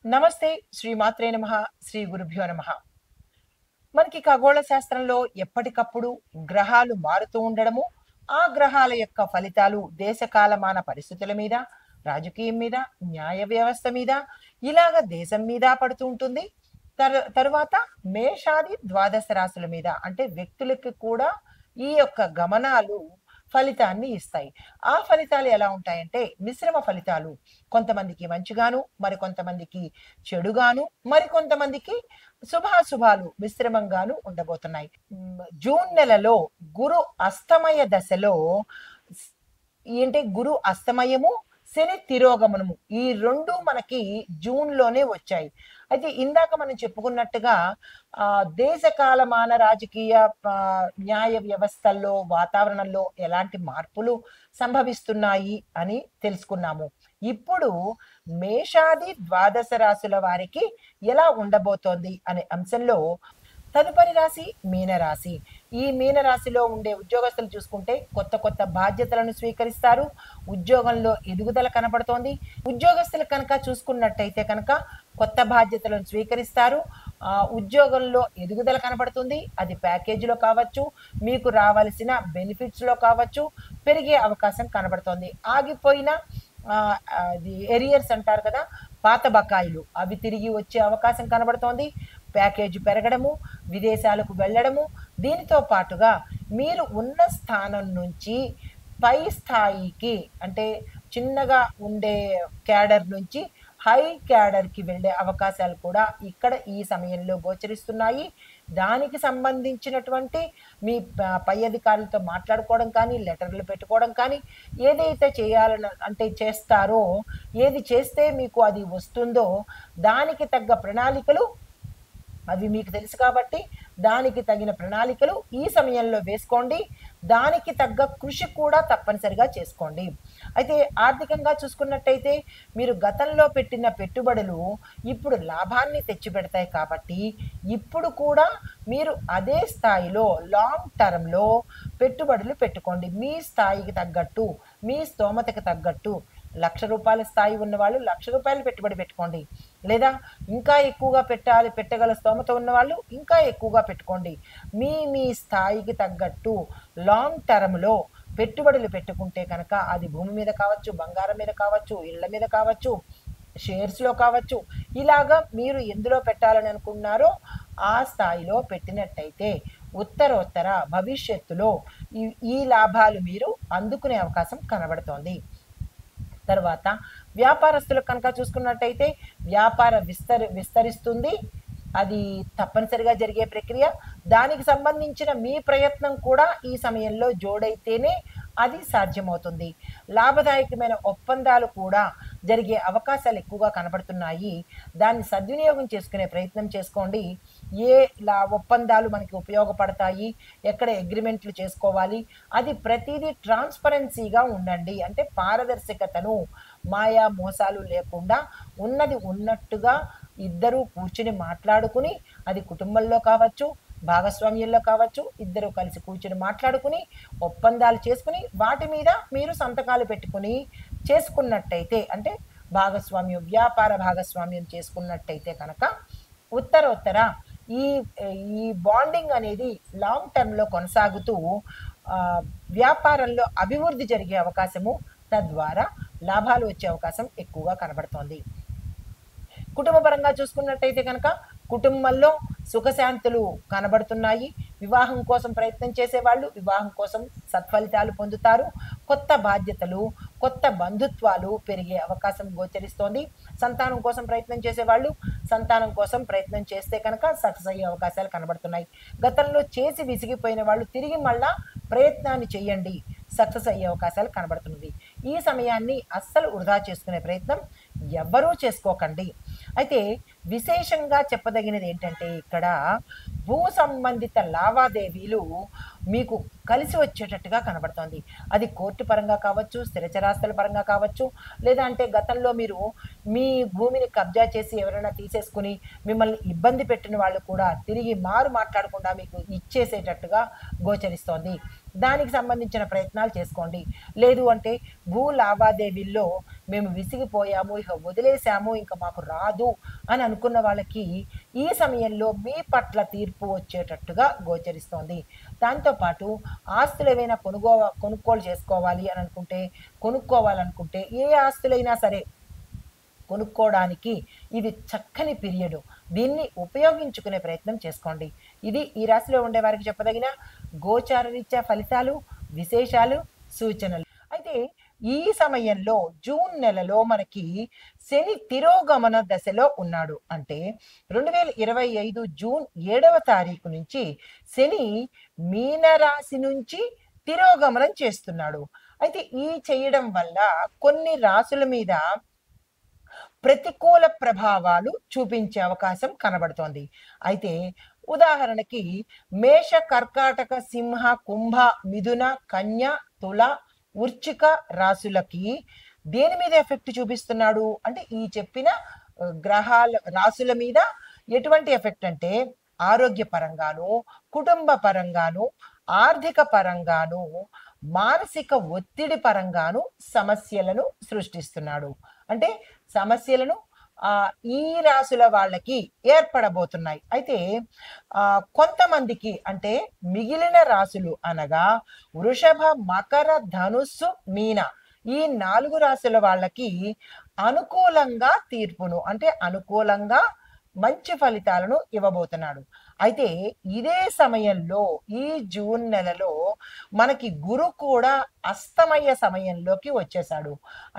నమస్తే. శ్రీ మాత్రే నమః. శ్రీ గురుభ్యో నమః. మనకి ఖగోళ శాస్త్రంలో ఎప్పటికప్పుడు గ్రహాలు మారుతూ ఉండడము, ఆ గ్రహాల యొక్క ఫలితాలు దేశ కాలమాన పరిస్థితుల మీద, రాజకీయం మీద, న్యాయ వ్యవస్థ మీద, ఇలాగ దేశం మీద పడుతూ ఉంటుంది. తరువాత మేషాది ద్వాదశ రాశుల మీద అంటే వ్యక్తులకి కూడా ఈ యొక్క గమనాలు ఫలితాన్ని ఇస్తాయి. ఆ ఫలితాలు ఎలా ఉంటాయంటే మిశ్రమ ఫలితాలు. కొంతమందికి మంచిగాను, మరికొంతమందికి చెడుగాను, మరికొంతమందికి శుభాశుభాలు మిశ్రమంగాను ఉండబోతున్నాయి. జూన్ నెలలో గురు అస్తమయ దశలో స్ ఏంటి గురు అస్తమయము, శని తిరోగమనము ఈ 2 మనకి జూన్‌లోనే వచ్చాయి. అయితే ఇందాక మనం చెప్పుకున్నట్టుగా దేశ కాలమాన రాజకీయ న్యాయ వ్యవస్థల్లో, వాతావరణంలో ఎలాంటి మార్పులు సంభవిస్తున్నాయి అని తెలుసుకున్నాము. ఇప్పుడు మేషాది ద్వాదశ రాశుల వారికి ఎలా ఉండబోతోంది అనే అంశంలో తదుపరి రాశి మీనరాశి. ఈ మీనరాశిలో ఉండే ఉద్యోగస్తులు చూసుకుంటే కొత్త కొత్త బాధ్యతలను స్వీకరిస్తారు. ఉద్యోగంలో ఎదుగుదల కనపడుతోంది. ఉద్యోగస్తులు కనుక చూసుకున్నట్టయితే కనుక కొత్త బాధ్యతలను స్వీకరిస్తారు. ఉద్యోగంలో ఎదుగుదల కనపడుతుంది. అది ప్యాకేజీలో కావచ్చు, మీకు రావాల్సిన బెనిఫిట్స్‌లో కావచ్చు, పెరిగే అవకాశం కనబడుతోంది. ఆగిపోయిన అది ఎరియర్స్ అంటారు కదా! పాత బకాయిలు అవి తిరిగి వచ్చే అవకాశం కనబడుతోంది. ప్యాకేజీ పెరగడము, విదేశాలకు వెళ్ళడము, దీనితో పాటుగా మీరు ఉన్న స్థానం నుంచి పై స్థాయికి అంటే చిన్నగా ఉండే క్యాడర్ నుంచి హై క్యాడర్‌కి వెళ్ళే అవకాశాలు కూడా ఇక్కడ ఈ సమయంలో గోచరిస్తున్నాయి. దానికి సంబంధించినటువంటి మీ పై అధికారులతో మాట్లాడుకోవడం కానీ, లెటర్‌లు పెట్టుకోవడం కానీ, ఏదైతే అంటే చేస్తారో, ఏది చేస్తే మీకు అది వస్తుందో దానికి తగ్గ ప్రణాళికలు అవి మీకు తెలుసు కాబట్టి దానికి తగిన ప్రణాళికలు ఈ సమయంలో వేసుకోండి. దానికి తగ్గ కృషి కూడా తప్పనిసరిగా చేసుకోండి. అయితే ఆర్థికంగా చూసుకున్నట్టయితే మీరు గతంలో పెట్టిన పెట్టుబడులు ఇప్పుడు లాభాన్ని తెచ్చిపెడతాయి కాబట్టి ఇప్పుడు కూడా మీరు అదే స్థాయిలో లాంగ్ టర్మ్‌లో పెట్టుబడులు పెట్టుకోండి. మీ స్థాయికి తగ్గట్టు, మీ స్తోమతకి తగ్గట్టు రూ. 1,00,000 స్థాయి ఉన్నవాళ్ళు రూ. 1,00,000 పెట్టుబడి పెట్టుకోండి. లేదా ఇంకా ఎక్కువగా పెట్టగల స్తోమత ఉన్నవాళ్ళు ఇంకా ఎక్కువగా పెట్టుకోండి. మీ స్థాయికి తగ్గట్టు లాంగ్ టర్మ్‌లో పెట్టుబడులు పెట్టుకుంటే కనుక అది భూమి మీద కావచ్చు, బంగారం మీద కావచ్చు, ఇళ్ళ మీద కావచ్చు, షేర్స్‌లో కావచ్చు. ఇలాగా మీరు ఎందులో పెట్టాలని అనుకున్నారో ఆ స్థాయిలో పెట్టినట్టయితే ఉత్తరోత్తర భవిష్యత్తులో ఈ లాభాలు మీరు అందుకునే అవకాశం కనబడుతోంది. తర్వాత వ్యాపారస్తులకు కనుక చూసుకున్నట్టయితే వ్యాపార విస్తరిస్తుంది. అది తప్పనిసరిగా జరిగే ప్రక్రియ. దానికి సంబంధించిన మీ ప్రయత్నం కూడా ఈ సమయంలో జోడైతేనే అది సాధ్యమవుతుంది. లాభదాయకమైన ఒప్పందాలు కూడా జరిగే అవకాశాలు ఎక్కువగా కనబడుతున్నాయి. దాన్ని సద్వినియోగం చేసుకునే ప్రయత్నం చేసుకోండి. ఒప్పందాలు మనకి ఉపయోగపడతాయి, ఎక్కడ అగ్రిమెంట్లు చేసుకోవాలి, అది ప్రతిదీ ట్రాన్స్పరెన్సీగా ఉండండి. అంటే పారదర్శకతను, మాయా మోసాలు లేకుండా ఉన్నది ఉన్నట్టుగా ఇద్దరూ కూర్చుని మాట్లాడుకుని, అది కుటుంబంలో కావచ్చు, భాగస్వామ్యంలో కావచ్చు, ఇద్దరు కలిసి కూర్చుని మాట్లాడుకుని ఒప్పందాలు చేసుకుని వాటి మీద మీరు సంతకాలు పెట్టుకుని చేసుకున్నట్టయితే అంటే వ్యాపార భాగస్వామ్యం చేసుకున్నట్టయితే కనుక ఉత్తరోత్తర ఈ బాండింగ్ అనేది లాంగ్ టర్మ్‌లో కొనసాగుతూ వ్యాపారంలో అభివృద్ధి జరిగే అవకాశము, తద్వారా లాభాలు వచ్చే అవకాశం ఎక్కువగా కనబడుతోంది. కుటుంబ పరంగా చూసుకున్నట్టయితే కనుక కుటుంబంలో సుఖశాంతులు కనబడుతున్నాయి. వివాహం కోసం ప్రయత్నం చేసేవాళ్ళు వివాహం కోసం సత్ఫలితాలు పొందుతారు. కొత్త బాధ్యతలు, కొత్త బంధుత్వాలు పెరిగే అవకాశం గోచరిస్తోంది. సంతానం కోసం ప్రయత్నం చేసేవాళ్ళు సంతానం కోసం ప్రయత్నం చేస్తే కనుక సక్సెస్ అయ్యే అవకాశాలు కనబడుతున్నాయి. గతంలో చేసి విసిగిపోయిన వాళ్ళు తిరిగి మళ్ళా ప్రయత్నాన్ని చేయండి, సక్సెస్ అయ్యే అవకాశాలు కనబడుతున్నది. ఈ సమయాన్ని అస్సలు వృధా చేసుకునే ప్రయత్నం ఎవ్వరూ చేసుకోకండి. అయితే విశేషంగా చెప్పదగినది ఏంటంటే ఇక్కడ భూ సంబంధిత లావాదేవీలు మీకు కలిసి వచ్చేటట్టుగా కనబడుతోంది. అది కోర్టు పరంగా కావచ్చు, స్థిరచరాస్తుల పరంగా కావచ్చు, లేదా అంటే గతంలో మీరు మీ భూమిని కబ్జా చేసి ఎవరైనా తీసేసుకుని మిమ్మల్ని ఇబ్బంది పెట్టిన వాళ్ళు కూడా తిరిగి మాట్లాడకుండా మీకు ఇచ్చేసేటట్టుగా గోచరిస్తోంది. దానికి సంబంధించిన ప్రయత్నాలు చేసుకోండి. లేదు అంటే భూ లావాదేవీల్లో మేము విసిగిపోయాము, ఇక వదిలేసాము, ఇంక మాకు రాదు అని అనుకున్న వాళ్ళకి ఈ సమయంలో మీ పట్ల తీర్పు వచ్చేటట్టుగా గోచరిస్తోంది. దాంతో పాటు ఆస్తులు ఏవైనా కొనుగోలు చేసుకోవాలి అని అనుకుంటే, కొనుక్కోవాలనుకుంటే, ఏ ఆస్తులైనా సరే కొనుక్కోవడానికి ఇది చక్కని పీరియడ్. దీన్ని ఉపయోగించుకునే ప్రయత్నం చేసుకోండి. ఇది ఈ రాశిలో ఉండే వారికి చెప్పదగిన గోచార రీత్యా ఫలితాలు, విశేషాలు, సూచనలు. అయితే ఈ సమయంలో జూన్ నెలలో మనకి శని తిరోగమన దశలో ఉన్నాడు. అంటే 2025 జూన్ 7వ తారీఖు నుంచి శని మీనరాశి నుంచి తిరోగమనం చేస్తున్నాడు. అయితే ఈ చేయడం వల్ల కొన్ని రాశుల మీద ప్రతికూల ప్రభావాలు చూపించే అవకాశం కనబడుతోంది. అయితే ఉదాహరణకి మేష, కర్కాటక, సింహ, కుంభ, మిథున, కన్య, తుల, వృశ్చిక రాశులకి దేని మీద ఎఫెక్ట్ చూపిస్తున్నాడు అంటే ఈ చెప్పిన గ్రహాల రాశుల మీద ఎటువంటి ఎఫెక్ట్ అంటే ఆరోగ్య పరంగాను, కుటుంబ పరంగాను, ఆర్థిక పరంగాను, మానసిక ఒత్తిడి పరంగాను సమస్యలను సృష్టిస్తున్నాడు. అంటే సమస్యలను ఈ రాశుల వాళ్ళకి ఏర్పడబోతున్నాయి. అయితే కొంతమందికి అంటే మిగిలిన రాశులు అనగా వృషభ, మకర, ధనుస్సు, మీన ఈ 4 రాశుల వాళ్ళకి అనుకూలంగా తీర్పును అంటే అనుకూలంగా మంచి ఫలితాలను ఇవ్వబోతున్నాడు. అయితే ఇదే సమయంలో ఈ జూన్ నెలలో మనకి గురు కూడా అస్తమయ సమయంలోకి వచ్చేసాడు.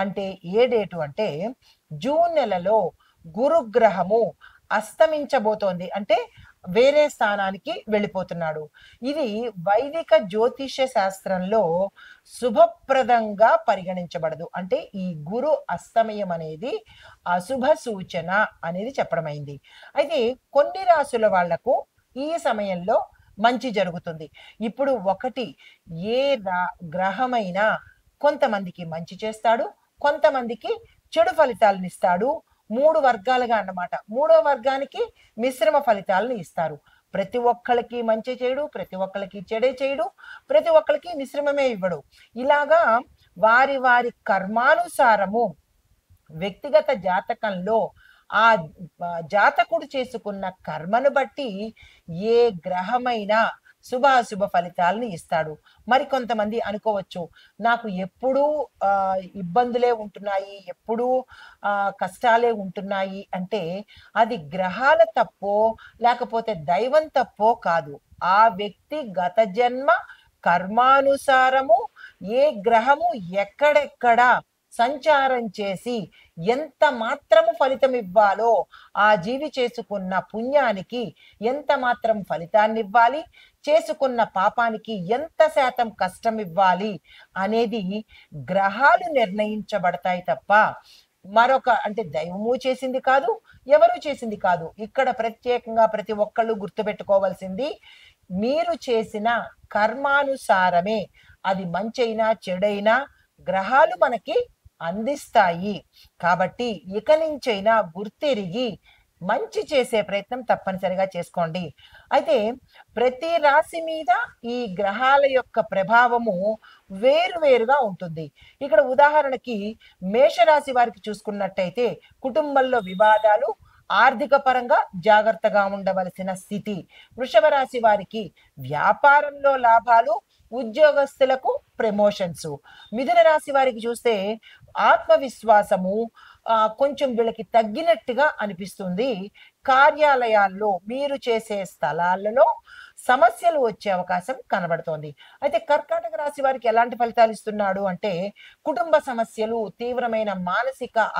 అంటే ఏ డేటు అంటే జూన్ నెలలో గురుగ్రహము అస్తమించబోతోంది. అంటే వేరే స్థానానికి వెళ్ళిపోతున్నాడు. ఇది వైదిక జ్యోతిష్య శాస్త్రంలో శుభప్రదంగా పరిగణించబడదు. అంటే ఈ గురు అస్తమయం అనేది అశుభ సూచన అనేది చెప్పడమైంది. అయితే కొన్ని రాశుల వాళ్లకు ఈ సమయంలో మంచి జరుగుతుంది. ఇప్పుడు ఒకటి ఏ గ్రహమైనా కొంతమందికి మంచి చేస్తాడు, కొంతమందికి చెడు ఫలితాలను ఇస్తాడు. 3 వర్గాలుగా అన్నమాట. 3వ వర్గానికి మిశ్రమ ఫలితాలను ఇస్తారు. ప్రతి ఒక్కళ్ళకి మంచి చేయడు, ప్రతి ఒక్కళ్ళకి చెడే చేయడు, ప్రతి ఒక్కళ్ళకి మిశ్రమమే ఇవ్వడు. ఇలాగా వారి వారి కర్మానుసారము వ్యక్తిగత జాతకంలో ఆ జాతకుడు చేసుకున్న కర్మను బట్టి ఏ గ్రహమైనా శుభాశుభ ఫలితాలను ఇస్తాడు. మరి కొంతమంది అనుకోవచ్చు, నాకు ఎప్పుడూ ఇబ్బందులే ఉంటున్నాయి, ఎప్పుడూ కష్టాలే ఉంటున్నాయి అంటే అది గ్రహాల తప్పో లేకపోతే దైవం తప్పో కాదు. ఆ వ్యక్తి గత జన్మ కర్మానుసారము ఏ గ్రహము ఎక్కడెక్కడ సంచారం చేసి ఎంత మాత్రము ఫలితం ఇవ్వాలో ఆ జీవి చేసుకున్న పుణ్యానికి ఎంత మాత్రం ఫలితాన్ని ఇవ్వాలి, చేసుకున్న పాపానికి ఎంత శాతం కష్టం ఇవ్వాలి అనేది గ్రహాలు నిర్ణయించబడతాయి తప్ప మరొక అంటే దైవము చేసింది కాదు, ఎవరు చేసింది కాదు. ఇక్కడ ప్రత్యేకంగా ప్రతి ఒక్కళ్ళు గుర్తుపెట్టుకోవాల్సింది మీరు చేసిన కర్మానుసారమే అది మంచైనా చెడైనా గ్రహాలు మనకి అందిస్తాయి. కాబట్టి ఇక నుంచైనా గుర్తెరిగి మంచి చేసే ప్రయత్నం తప్పనిసరిగా చేసుకోండి. అయితే ప్రతి రాశి మీద ఈ గ్రహాల యొక్క ప్రభావము వేరువేరుగా ఉంటుంది. ఇక్కడ ఉదాహరణకి మేషరాశి వారికి చూసుకున్నట్టయితే కుటుంబంలో వివాదాలు, ఆర్థిక పరంగా జాగ్రత్తగా ఉండవలసిన స్థితి. వృషభ రాశి వారికి వ్యాపారంలో లాభాలు, ఉద్యోగస్తులకు ప్రమోషన్స్. మిథున రాశి వారికి చూస్తే ఆత్మవిశ్వాసము కొంచెం వీళ్ళకి తగ్గినట్టుగా అనిపిస్తుంది. కార్యాలయాల్లో మీరు చేసే స్థలాలలో సమస్యలు వచ్చే అవకాశం కనబడుతోంది. అయితే కర్కాటక రాశి వారికి ఎలాంటి ఫలితాలు ఇస్తున్నాడు అంటే కుటుంబ సమస్యలు, తీవ్రమైన మానసిక